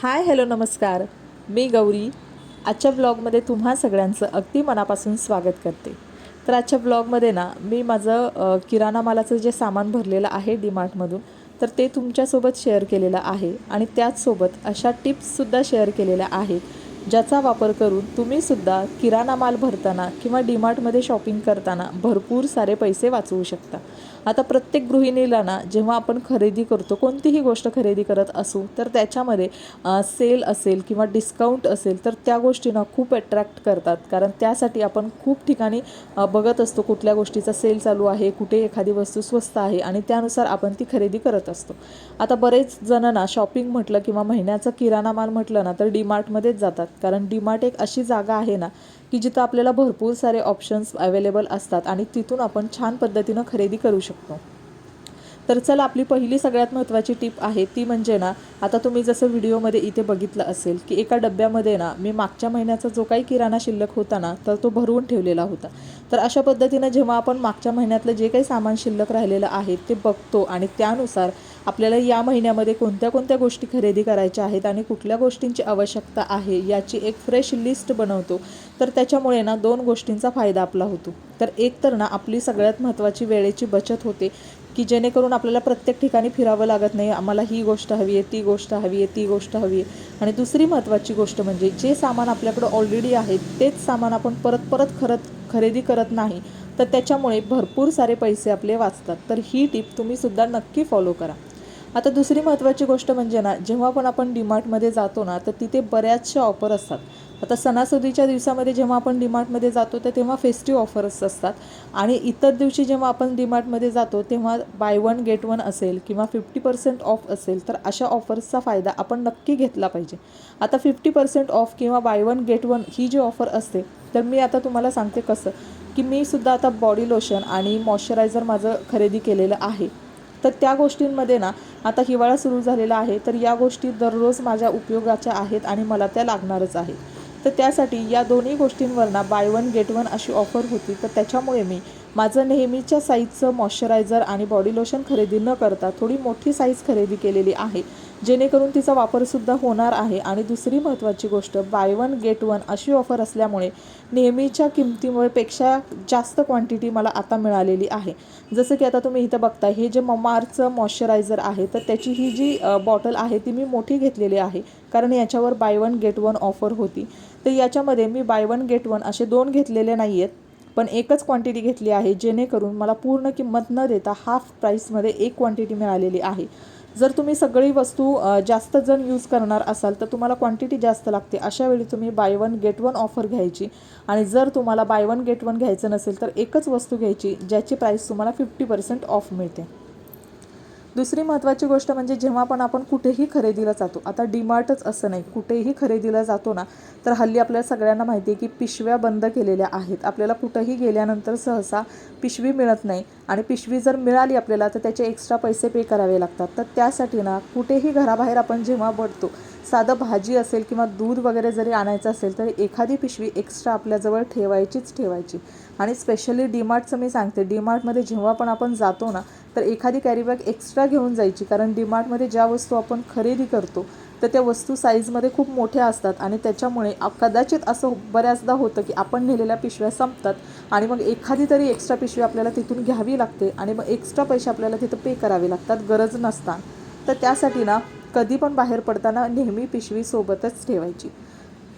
Hi hello नमस्कार. मी गौरी आजच्या ब्लॉगमध्ये तुम्हा सगळ्यांचं अगदी मनापासून स्वागत करते. तर आजच्या ब्लॉगमध्ये ना मी माझं किराणा मालाचं जे सामान भरलेलं आहे डीमार्टमधून तर ते तुमच्यासोबत शेअर केलेलं आहे आणि त्याचसोबत अशा टिप्ससुद्धा शेअर केलेल्या आहेत ज्याचा वापर करून तुम्हीसुद्धा किराणा माल भरताना किंवा डीमार्टमध्ये शॉपिंग करताना भरपूर सारे पैसे वाचवू शकता. आता प्रत्येक गृहिणीला ना जेव्हा आपण खरेदी करतो कोणतीही गोष्ट खरेदी करत असू तर त्याच्यामध्ये सेल असेल किंवा डिस्काउंट असेल तर त्या गोष्टींना खूप अट्रॅक्ट करतात. कारण त्यासाठी आपण खूप ठिकाणी बघत असतो कुठल्या गोष्टीचा सेल चालू आहे, कुठे एखादी वस्तू स्वस्त आहे आणि त्यानुसार आपण ती खरेदी करत असतो. आता बरेच जण ना शॉपिंग म्हटलं किंवा महिन्याचा किराणा माल म्हटलं ना तर डीमार्टमध्येच जातात. कारण डीमार्ट एक अशी जागा आहे ना की जिथं आपल्याला भरपूर सारे ऑप्शन्स अवेलेबल असतात आणि तिथून आपण छान पद्धतीनं खरेदी करू शकतो. तर चला आपली पहिली सगळ्यात महत्त्वाची टिप आहे ती म्हणजे ना आता तुम्ही जसं व्हिडिओमध्ये इथे बघितलं असेल की एका डब्यामध्ये ना मी मागच्या महिन्याचा जो काही किराणा शिल्लक होता ना तर तो भरवून ठेवलेला होता. तर अशा पद्धतीनं जेव्हा आपण मागच्या महिन्यातलं जे काही सामान शिल्लक राहिलेलं आहे ते बघतो आणि त्यानुसार आपल्याला या महिन्यामध्ये कोणत्या कोणत्या गोष्टी खरेदी करायच्या आहेत आणि कुठल्या गोष्टींची आवश्यकता आहे याची एक फ्रेश लिस्ट बनवतो. तर त्याच्यामुळे ना दोन गोष्टींचा फायदा आपला होतो. तर एक तर ना आपली सगळ्यात महत्त्वाची वेळेची बचत होते की जेणेकरून आपल्याला प्रत्येक ठिकाणी फिरावं लागत नाही. आम्हाला ही गोष्ट हवी आहे, ती गोष्ट हवी आहे, ती गोष्ट हवी आहे. आणि दुसरी महत्त्वाची गोष्ट म्हणजे जे सामान आपल्याकडं ऑलरेडी आहे तेच सामान आपण परत परत खरेदी करत नाही तर त्याच्यामुळे भरपूर सारे पैसे आपले वाचतात. तर ही टिप तुम्हीसुद्धा नक्की फॉलो करा. आता दुसरी महत्त्वाची गोष्ट म्हणजे ना जेव्हा पण आपण डीमार्टमध्ये जातो ना तर तिथे बऱ्याचशा ऑफर असतात. आता सणासुदीच्या दिवसामध्ये जेव्हा आपण डीमार्टमध्ये जातो तर तेव्हा फेस्टिव्ह ऑफर्स असतात आणि इतर दिवशी जेव्हा आपण डीमार्टमध्ये जातो तेव्हा बाय वन गेट वन असेल किंवा 50% ऑफ असेल तर अशा ऑफर्सचा फायदा आपण नक्की घेतला पाहिजे. आता 50% ऑफ किंवा बाय वन गेट वन ही जी ऑफर असते तर मी आता तुम्हाला सांगते कसं की मी सुद्धा आता बॉडी लोशन आणि मॉइश्चरायझर माझं खरेदी केलेलं आहे. तर त्या गोष्टींमध्ये ना आता हिवाळा सुरू झालेला आहे तर या गोष्टी दररोज माझ्या उपयोगाच्या आहेत आणि मला त्या लागणारच आहेत. तर त्यासाठी या दोन्ही गोष्टींवर ना बाय वन गेट वन अशी ऑफर होती. तर त्याच्यामुळे मी माझं नेहमीच्या साईजचं मॉइश्चरायझर आणि बॉडी लोशन खरेदी न करता थोडी मोठी साईज खरेदी केलेली आहे जेणेकरून तिचा वापरसुद्धा होणार आहे. आणि दुसरी महत्त्वाची गोष्ट बाय वन गेट वन अशी ऑफर असल्यामुळे नेहमीच्या किमतीपेक्षा जास्त क्वांटिटी मला आता मिळालेली आहे. जसं की आता तुम्ही इथं बघताय हे जे ममाअर्थचं मॉइश्चरायझर आहे तर त्याची ही जी बॉटल आहे ती मी मोठी घेतलेली आहे कारण याच्यावर bye one get one offer होती. तर याच्यामध्ये मी बाय वन गेट वन असे दोन घेतलेले नाही आहेत पण एकच क्वांटिटी घेतली आहे जेणेकरून मला पूर्ण किंमत न देता हाफ प्राईसमध्ये एक क्वांटिटी मिळालेली आहे. जर तुम्ही सगळी वस्तू जास्त जण यूज करणार असाल तर तुम्हाला क्वांटिटी जास्त लागते. अशा वेळी तुम्ही bye one get one offer घ्यायची आणि जर तुम्हाला बाय वन गेट वन घ्यायचं नसेल तर एकच वस्तू घ्यायची ज्याची प्राईस तुम्हाला 50% ऑफ मिळते. दुसरी महत्त्वाची गोष्ट म्हणजे जेव्हा पण आपण कुठेही खरेदीला जातो आता डीमार्टच असं नाही कुठेही खरेदीला जातो ना तर हल्ली आपल्याला सगळ्यांना माहिती आहे की पिशव्या बंद केलेल्या आहेत. आपल्याला कुठंही गेल्यानंतर सहसा पिशवी मिळत नाही आणि पिशवी जर मिळाली आपल्याला तर त्याचे एक्स्ट्रा पैसे पे करावे लागतात. तर त्यासाठी ना कुठेही घराबाहेर आपण जेव्हा पडतो साधं भाजी असेल किंवा दूध वगैरे जरी आणायचं असेल तर एखादी पिशवी एक्स्ट्रा आपल्याजवळ ठेवायची. आणि स्पेशली डीमार्टचं मी सांगते डीमार्टमध्ये जेव्हा पण आपण जातो ना तर एखादी कॅरीबॅग एक्स्ट्रा घेऊन जायची. कारण डीमार्टमध्ये ज्या वस्तू आपण खरेदी करतो तर त्या वस्तू साईजमध्ये खूप मोठ्या असतात आणि त्याच्यामुळे कदाचित असं बऱ्याचदा होतं की आपण नेलेल्या पिशव्या संपतात आणि मग एखादी तरी एक्स्ट्रा पिशवी आपल्याला तिथून घ्यावी लागते आणि मग एक्स्ट्रा पैसे आपल्याला तिथं पे करावे लागतात गरज नसता. तर त्यासाठी ना कधी पण बाहेर पडताना नेहमी पिशवी सोबतच ठेवायची.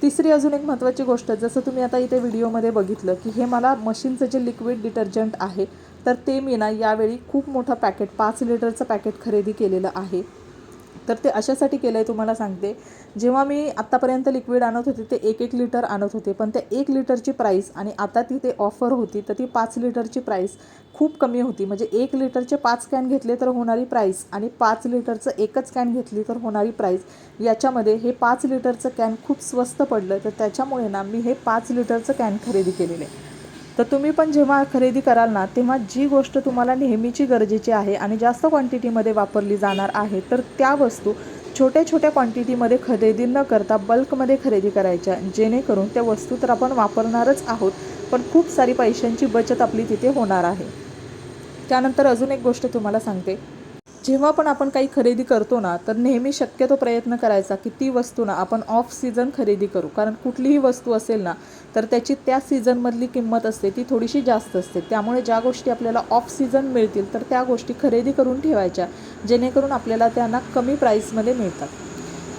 तिसरी अजून एक महत्त्वाची गोष्ट जसं तुम्ही आता इथे व्हिडिओमध्ये बघितलं की हे मला मशीनचं जे लिक्विड डिटर्जंट आहे तर ते मी ना यावेळी खूप मोठं पॅकेट 5 लिटरचं पॅकेट खरेदी केलेलं आहे. तर ते अशासाठी केलं आहे तुम्हाला सांगते जेव्हा मी आत्तापर्यंत लिक्विड आणत होते ते 1-1 लिटर आणत होते पण त्या 1 लिटरची प्राईस आणि आता तिथे ऑफर होती तर ती 5 लिटरची प्राईस खूप कमी होती. म्हणजे 1 लिटरचे 5 कॅन घेतले तर होणारी प्राईस आणि 5 लिटरचं एकच कॅन घेतली तर होणारी प्राईस याच्यामध्ये हे 5 लिटरचं कॅन खूप स्वस्त पडलं. तर त्याच्यामुळे ना मी हे 5 लिटरचं कॅन खरेदी केलेलं आहे. तर तुम्ही पण जेव्हा खरेदी कराल ना तेव्हा जी गोष्ट तुम्हाला नेहमीची गरजेची आहे आणि जास्त क्वांटिटीमध्ये वापरली जाणार आहे तर त्या वस्तू छोट्या छोट्या क्वांटिटीमध्ये खरेदी न करता बल्कमध्ये खरेदी करायच्या जेणेकरून त्या वस्तू तर आपण वापरणारच आहोत पण खूप सारी पैशांची बचत आपली तिथे होणार आहे. त्यानंतर अजून एक गोष्ट तुम्हाला सांगते जेव्हा पण आपण काही खरेदी करतो ना, तर नेहमी शक्यतो प्रयत्न करायचा की ती वस्तू ना आपण ऑफ सीझन खरेदी करू. कारण कुठलीही वस्तू असेल ना, तर त्याची त्या सीझनमधली किंमत असते ती थोडीशी जास्त असते. त्यामुळे ज्या गोष्टी आपल्याला ऑफ सीझन मिळतील तर त्या गोष्टी खरेदी करून ठेवायच्या, जेणेकरून आपल्याला त्यांना कमी प्राईसमध्ये मिळतात.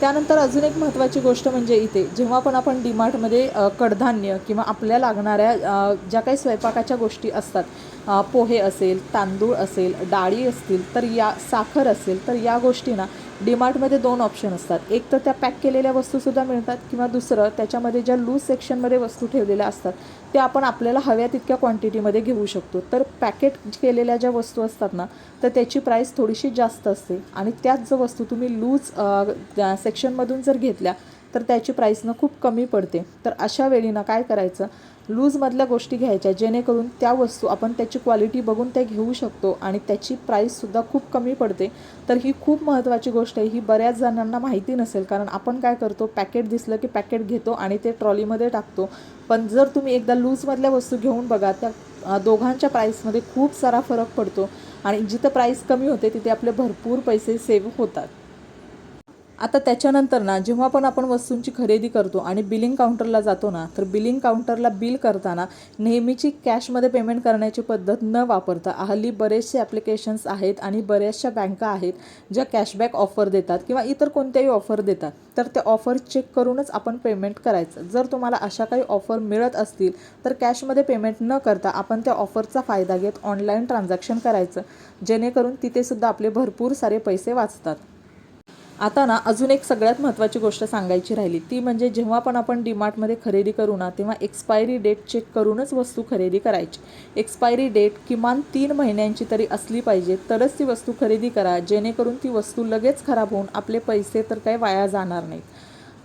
त्यानंतर अजून एक महत्त्वाची गोष्ट म्हणजे इथे जेव्हा पण आपण डीमार्टमध्ये कडधान्य किंवा आपल्या लागणाऱ्या ज्या काही स्वयंपाकाच्या गोष्टी असतात, पोहे असेल, तांदूळ असेल, डाळी असतील, तर या साखर असेल, तर या गोष्टी ना डीमार्टमध्ये 2 ऑप्शन असतात. एक तर त्या पॅक केलेल्या वस्तूसुद्धा मिळतात किंवा दुसरं त्याच्यामध्ये ज्या लूज सेक्शनमध्ये वस्तू ठेवलेल्या असतात त्या आपण आपल्याला हव्या तितक्या क्वांटिटीमध्ये घेऊ शकतो. तर पॅकेट केलेल्या ज्या वस्तू असतात ना, तर त्याची प्राईस थोडीशी जास्त असते आणि त्याच जर वस्तू तुम्ही लूज सेक्शनमधून जर घेतल्या तर त्याची प्राईसनं खूप कमी पडते. तर अशा वेळी ना काय करायचं, लूजमधल्या गोष्टी घ्यायच्या, जेणेकरून त्या वस्तू आपण त्याची क्वालिटी बघून त्या घेऊ शकतो आणि त्याची प्राईससुद्धा खूप कमी पडते. तर ही खूप महत्त्वाची गोष्ट आहे. ही बऱ्याच जणांना माहिती नसेल, कारण आपण काय करतो, पॅकेट दिसलं की पॅकेट घेतो आणि ते ट्रॉलीमध्ये टाकतो. पण जर तुम्ही एकदा लूजमधल्या वस्तू घेऊन बघा, त्या दोघांच्या प्राईसमध्ये खूप सारा फरक पडतो आणि जिथं प्राईस कमी होते तिथे आपले भरपूर पैसे सेव्ह होतात. आता त्याच्यानंतर ना जेव्हा पण आपण वस्तूंची खरेदी करतो आणि बिलिंग काउंटरला जातो ना, तर बिलिंग काउंटरला बिल करताना नेहमीची कॅशमध्ये पेमेंट करण्याची पद्धत न वापरता हल्ली बरेचसे ॲप्लिकेशन्स आहेत आणि बऱ्याचशा बँका आहेत ज्या कॅशबॅक ऑफर देतात किंवा इतर कोणत्याही ऑफर देतात. तर त्या ऑफर चेक करूनच आपण पेमेंट करायचं. जर तुम्हाला अशा काही ऑफर मिळत असतील तर कॅशमध्ये पेमेंट न करता आपण त्या ऑफरचा फायदा घेत ऑनलाईन ट्रान्झॅक्शन करायचं, जेणेकरून तिथेसुद्धा आपले भरपूर सारे पैसे वाचतात. आता ना अजून एक सगळ्यात महत्त्वाची गोष्ट सांगायची राहिली, ती म्हणजे जेव्हा पण आपण डीमार्टमध्ये खरेदी करू ना, तेव्हा एक्सपायरी डेट चेक करूनच वस्तू खरेदी करायची. एक्सपायरी डेट किमान 3 महिन्यांची तरी असली पाहिजे, तरच ती वस्तू खरेदी करा, जेणेकरून ती वस्तू लगेच खराब होऊन आपले पैसे तर काही वाया जाणार नाहीत.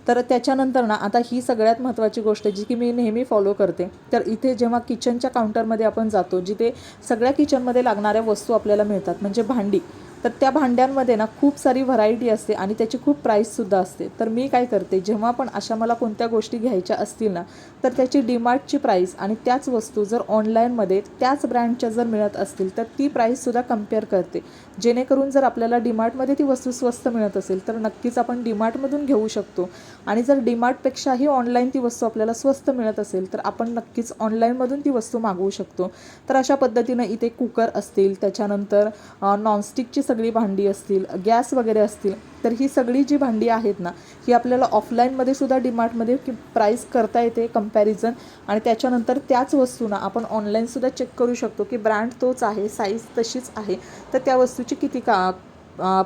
तर त्याच्यानंतर ना आता ही सगळ्यात महत्त्वाची गोष्ट जी की मी नेहमी फॉलो करते. तर इथे जेव्हा किचनच्या काउंटरमध्ये आपण जातो, जिथे सगळ्या किचनमध्ये लागणाऱ्या वस्तू आपल्याला मिळतात, म्हणजे भांडी, तर त्या भांड्यांमध्ये ना खूप सारी व्हरायटी असते आणि त्याची खूप प्राईससुद्धा असते. तर मी काय करते, जेव्हा पण अशा मला कोणत्या गोष्टी घ्यायच्या असतील ना, तर त्याची डीमार्टची प्राईस आणि त्याच वस्तू जर ऑनलाईनमध्ये त्याच ब्रँडच्या जर मिळत असतील तर ती प्राईससुद्धा कम्पेअर करते, जेणेकरून जर आपल्याला डीमार्टमध्ये ती वस्तू स्वस्त मिळत असेल तर नक्कीच आपण डीमार्टमधून घेऊ शकतो. आणि जर डीमार्टपेक्षाही ऑनलाईन ती वस्तू आपल्याला स्वस्त मिळत असेल तर आपण नक्कीच ऑनलाईनमधून ती वस्तू मागवू शकतो. तर अशा पद्धतीनं इथे कुकर असतील, त्याच्यानंतर नॉनस्टिकची सगळी भांडी असतील, गॅस वगैरे असतील, तर ही सगळी जी भांडी आहेत ना, ही आपल्याला ऑफलाईनमध्ये सुद्धा डीमार्टमध्ये प्राईस करता येते कम्पॅरिझन. आणि त्याच्यानंतर त्याच वस्तू ना आपण ऑनलाईनसुद्धा चेक करू शकतो की ब्रँड तोच आहे, साईज तशीच आहे, तर त्या वस्तूची किती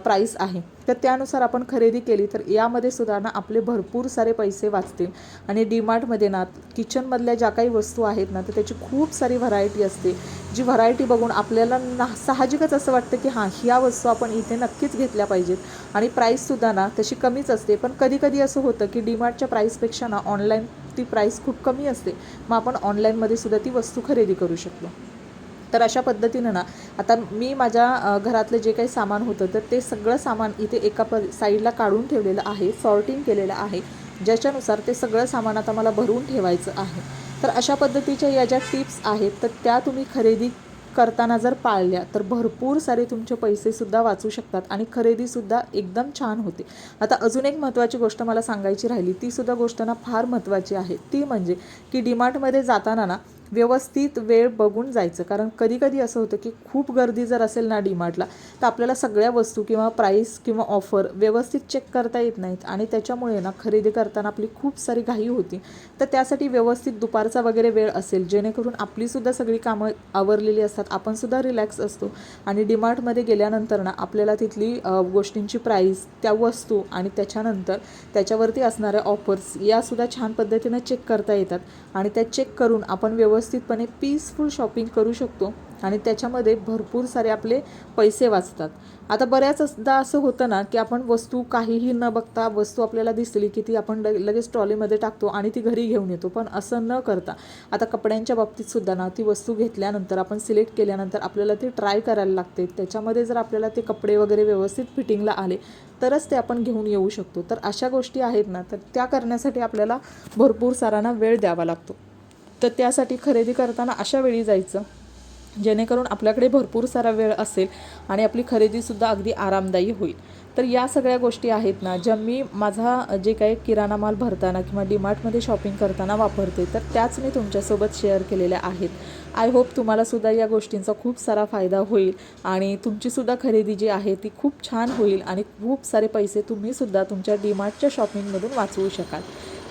प्राईस आहे. तर त्यानुसार आपण खरेदी केली तर यामध्ये सुद्धा ना आपले भरपूर सारे पैसे वाचतील. आणि डीमार्टमध्ये ना किचनमधल्या ज्या काही वस्तू आहेत ना, तर त्याची खूप सारी व्हरायटी असते, जी व्हरायटी बघून आपल्याला साहजिकच असं वाटतं की हां, ह्या वस्तू आपण इथे नक्कीच घेतल्या पाहिजेत. आणि प्राईससुद्धा ना तशी कमीच असते. पण कधी कधी असं होतं की डीमार्टच्या प्राईसपेक्षा ना ऑनलाईन ती प्राईस खूप कमी असते, मग आपण ऑनलाईनमध्ये सुद्धा ती वस्तू खरेदी करू शकतो. तर अशा पद्धतीनं ना आता मी माझ्या घरातलं जे काही सामान होतं तर ते सगळं सामान इथे एका साईडला काढून ठेवलेलं आहे, सॉर्टिंग केलेलं आहे, ज्याच्यानुसार ते सगळं सामान आता मला भरून ठेवायचं आहे. तर अशा पद्धतीच्या या ज्या टिप्स आहेत तर त्या तुम्ही खरेदी करताना जर पाळल्या तर भरपूर सारे तुमचे पैसेसुद्धा वाचू शकतात आणि खरेदीसुद्धा एकदम छान होते. आता अजून एक महत्त्वाची गोष्ट मला सांगायची राहिली, तीसुद्धा गोष्ट ना फार महत्त्वाची आहे. ती म्हणजे की डीमार्टमध्ये जाताना ना व्यवस्थित वेळ बघून जायचं. कारण कधी कधी असं होतं की खूप गर्दी जर असेल ना डीमार्टला, तर आपल्याला सगळ्या वस्तू किंवा प्राईस किंवा ऑफर व्यवस्थित चेक करता येत नाहीत आणि त्याच्यामुळे ना खरेदी करताना आपली खूप सारी घाई होती. तर त्यासाठी व्यवस्थित दुपारचा वगैरे वेळ असेल, जेणेकरून आपलीसुद्धा सगळी कामं आवरलेली असतात, आपणसुद्धा रिलॅक्स असतो आणि डीमार्टमध्ये गेल्यानंतर ना आपल्याला तिथली गोष्टींची प्राईस, त्या वस्तू आणि त्याच्यानंतर त्याच्यावरती असणाऱ्या ऑफर्स यासुद्धा छान पद्धतीनं चेक करता येतात आणि त्या चेक करून आपण व्यवस्थितपणे पीसफुल शॉपिंग करू शकतो आणि त्याच्यामध्ये भरपूर सारे आपले पैसे वाचतात. आता बऱ्याचदा असं होतं ना की आपण वस्तू काहीही न बघता वस्तू आपल्याला दिसली की ती आपण लगेच ट्रॉलीमध्ये टाकतो आणि ती घरी घेऊन येतो. पण असं न करता आता कपड्यांच्या बाबतीतसुद्धा ना ती वस्तू घेतल्यानंतर आपण सिलेक्ट केल्यानंतर आपल्याला ती ट्राय करायला लागते. त्याच्यामध्ये जर आपल्याला ते कपडे वगैरे व्यवस्थित फिटिंगला आले तरच ते आपण घेऊन येऊ शकतो. तर अशा गोष्टी आहेत ना, तर त्या करण्यासाठी आपल्याला भरपूर सारा वेळ द्यावा लागतो. तर त्यासाठी खरेदी करताना अशा वेळी जायचं जेणेकरून आपल्याकडे भरपूर सारा वेळ असेल आणि आपली खरेदीसुद्धा अगदी आरामदायी होईल. तर या सगळ्या गोष्टी आहेत ना, ज्या मी माझा जे काही किराणा माल भरताना किंवा डीमार्टमध्ये शॉपिंग करताना वापरते, तर त्याच मी तुमच्यासोबत शेअर केलेल्या आहेत. आय होप तुम्हालासुद्धा या गोष्टींचा खूप सारा फायदा होईल आणि तुमचीसुद्धा खरेदी जी आहे ती खूप छान होईल आणि खूप सारे पैसे तुम्हीसुद्धा तुमच्या डीमार्टच्या शॉपिंगमधून वाचवू शकाल.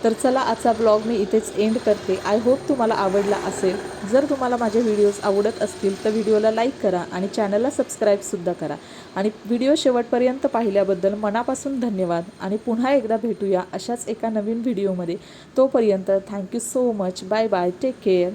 तर चला, आजचा ब्लॉग मी इथेच एंड करते. आय होप तुम्हाला आवडला असेल. जर तुम्हाला माझे व्हिडिओज आवडत असतील तर व्हिडिओला लाईक करा आणि चॅनलला सबस्क्राईबसुद्धा करा. आणि व्हिडिओ शेवटपर्यंत पाहिल्याबद्दल मनापासून धन्यवाद. आणि पुन्हा एकदा भेटूया अशाच एका नवीन व्हिडिओमध्ये. तोपर्यंत thank you so much. Bye bye. Take care.